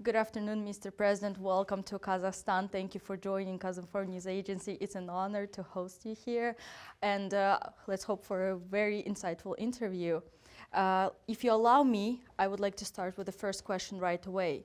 Good afternoon, Mr. President. Welcome to Kazakhstan. Thank you for joining Kazinform News Agency. It's an honor to host you here, and let's hope for a very insightful interview. If you allow me, I would like to start with the first question right away.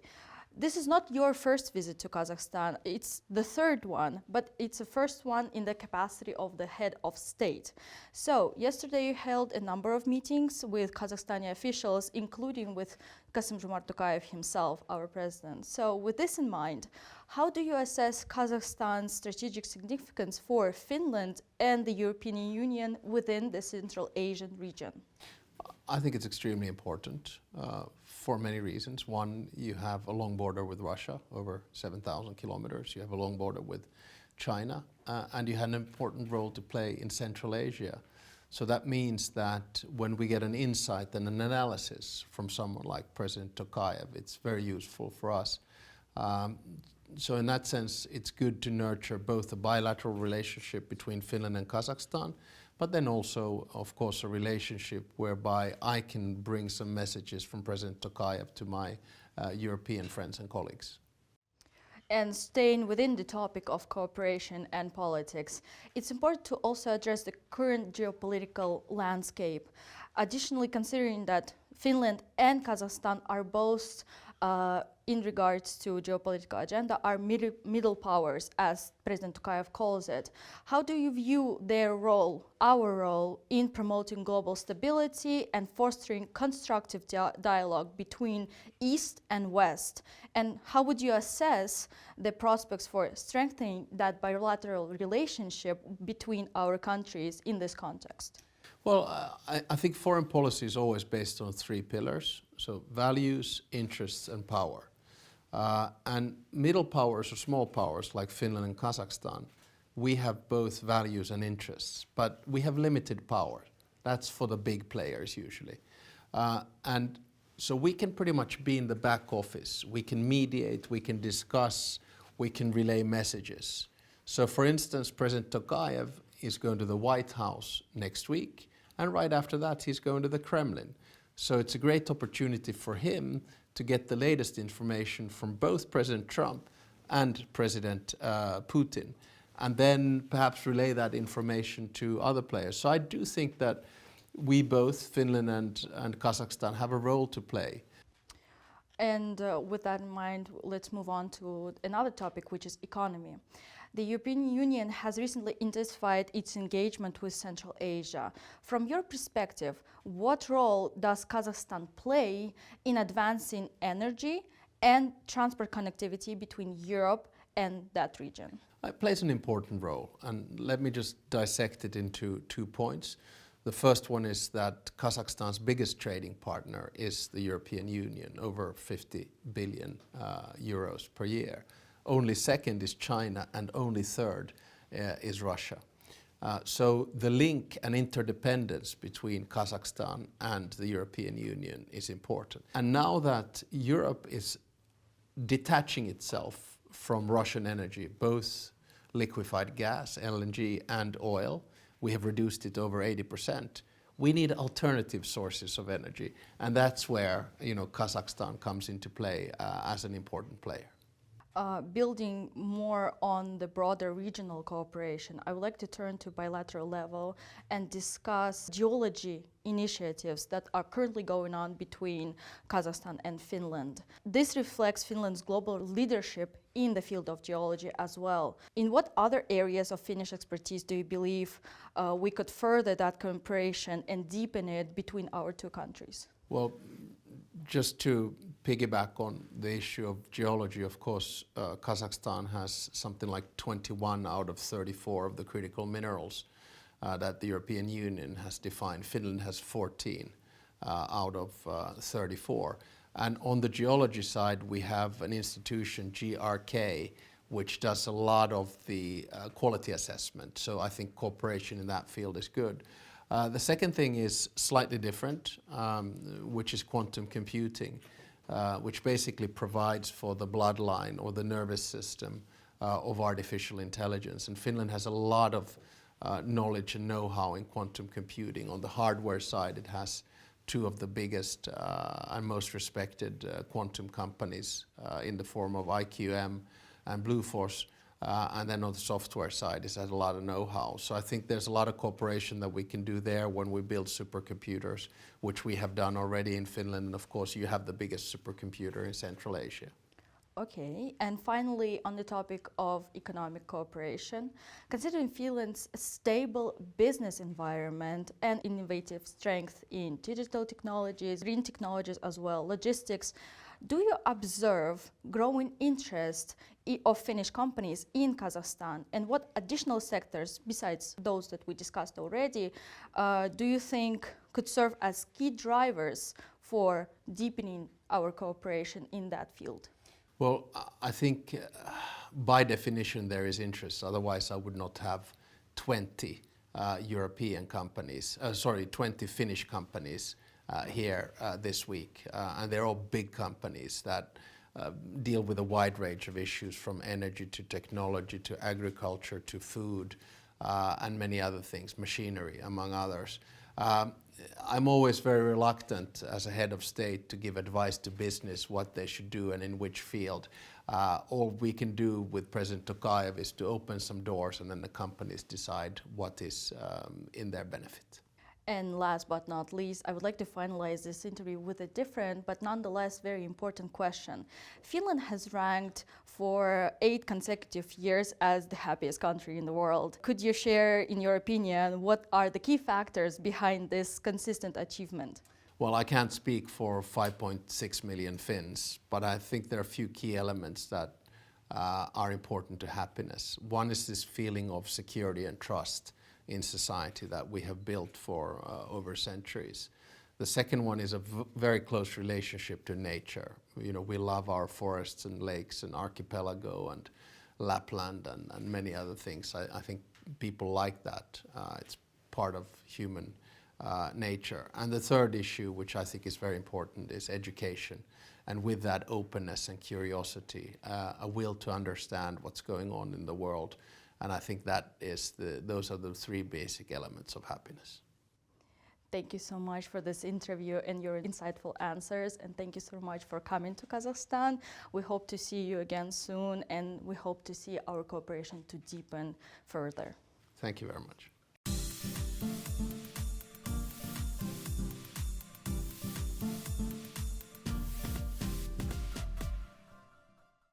This is not your first visit to Kazakhstan. It's the third one, but it's the first one in the capacity of the head of state. So yesterday you held a number of meetings with Kazakhstani officials, including with Kassym-Jomart Tokayev himself, our president. So with this in mind, how do you assess Kazakhstan's strategic significance for Finland and the European Union within the Central Asian region? I think it's extremely important for many reasons. One, you have a long border with Russia, over 7,000 kilometers. You have a long border with China, and you have an important role to play in Central Asia. So that means that when we get an insight and an analysis from someone like President Tokayev, it's very useful for us. So in that sense, it's good to nurture both a bilateral relationship between Finland and Kazakhstan, but then also, of course, a relationship whereby I can bring some messages from President Tokayev to my European friends and colleagues. And staying within the topic of cooperation and politics, it's important to also address the current geopolitical landscape. Additionally, considering that Finland and Kazakhstan are both in regards to geopolitical agenda, are middle powers, as President Tokayev calls it. How do you view their role, our role, in promoting global stability and fostering constructive dialogue between East and West? And how would you assess the prospects for strengthening that bilateral relationship between our countries in this context? Well, I think foreign policy is always based on three pillars, so values, interests, and power. And middle powers or small powers like Finland and Kazakhstan, we have both values and interests, but we have limited power. That's for the big players usually. And so we can pretty much be in the back office. We can mediate, we can discuss, we can relay messages. So for instance, President Tokayev is going to the White House next week, and right after that he's going to the Kremlin. So it's a great opportunity for him to get the latest information from both President Trump and President Putin, and then perhaps relay that information to other players. So I do think that we both, Finland and Kazakhstan, have a role to play. And with that in mind, let's move on to another topic, which is economy. The European Union has recently intensified its engagement with Central Asia. From your perspective, what role does Kazakhstan play in advancing energy and transport connectivity between Europe and that region? It plays an important role, and let me just dissect it into 2 points. The first one is that Kazakhstan's biggest trading partner is the European Union, over 50 billion euros per year. Only second is China, and only third is Russia. So the link and interdependence between Kazakhstan and the European Union is important. And now that Europe is detaching itself from Russian energy, both liquefied gas, LNG, and oil, we have reduced it over 80%. We need alternative sources of energy, and that's where Kazakhstan comes into play as an important player. Building more on the broader regional cooperation, I would like to turn to bilateral level and discuss geology initiatives that are currently going on between Kazakhstan and Finland. This reflects Finland's global leadership in the field of geology as well. In what other areas of Finnish expertise do you believe we could further that cooperation and deepen it between our two countries? Well, just to piggyback on the issue of geology, of course, Kazakhstan has something like 21 out of 34 of the critical minerals that the European Union has defined. Finland has 14 out of 34. And on the geology side, we have an institution, GRK, which does a lot of the quality assessment. So I think cooperation in that field is good. The second thing is slightly different, which is quantum computing, which basically provides for the bloodline or the nervous system of artificial intelligence. And Finland has a lot of knowledge and know-how in quantum computing. On the hardware side, it has two of the biggest and most respected quantum companies in the form of IQM and Blueforce. And then on the software side, it has a lot of know-how. So I think there's a lot of cooperation that we can do there when we build supercomputers, which we have done already in Finland. And of course, you have the biggest supercomputer in Central Asia. Okay, and finally, on the topic of economic cooperation, considering Finland's stable business environment and innovative strength in digital technologies, green technologies as well, logistics, do you observe growing interest of Finnish companies in Kazakhstan? And what additional sectors, besides those that we discussed already, do you think could serve as key drivers for deepening our cooperation in that field? Well, I think by definition there is interest. Otherwise, I would not have 20 European companies, 20 Finnish companies here this week. And they're all big companies that deal with a wide range of issues, from energy to technology to agriculture to food and many other things, machinery among others. I'm always very reluctant as a head of state to give advice to business what they should do and in which field. All we can do with President Tokayev is to open some doors, and then the companies decide what is in their benefit. And last but not least, I would like to finalize this interview with a different but nonetheless very important question. Finland has ranked for 8 consecutive years as the happiest country in the world. Could you share, in your opinion, what are the key factors behind this consistent achievement? Well, I can't speak for 5.6 million Finns, but I think there are a few key elements that are important to happiness. One is this feeling of security and trust in society that we have built for over centuries. The second one is a very close relationship to nature. You know, we love our forests and lakes and archipelago and Lapland and many other things. I think people like that. It's part of human nature. And the third issue, which I think is very important, is education. And with that, openness and curiosity, a will to understand what's going on in the world. And I think those are the 3 basic elements of happiness. Thank you so much for this interview and your insightful answers. And thank you so much for coming to Kazakhstan. We hope to see you again soon, and we hope to see our cooperation to deepen further. Thank you very much.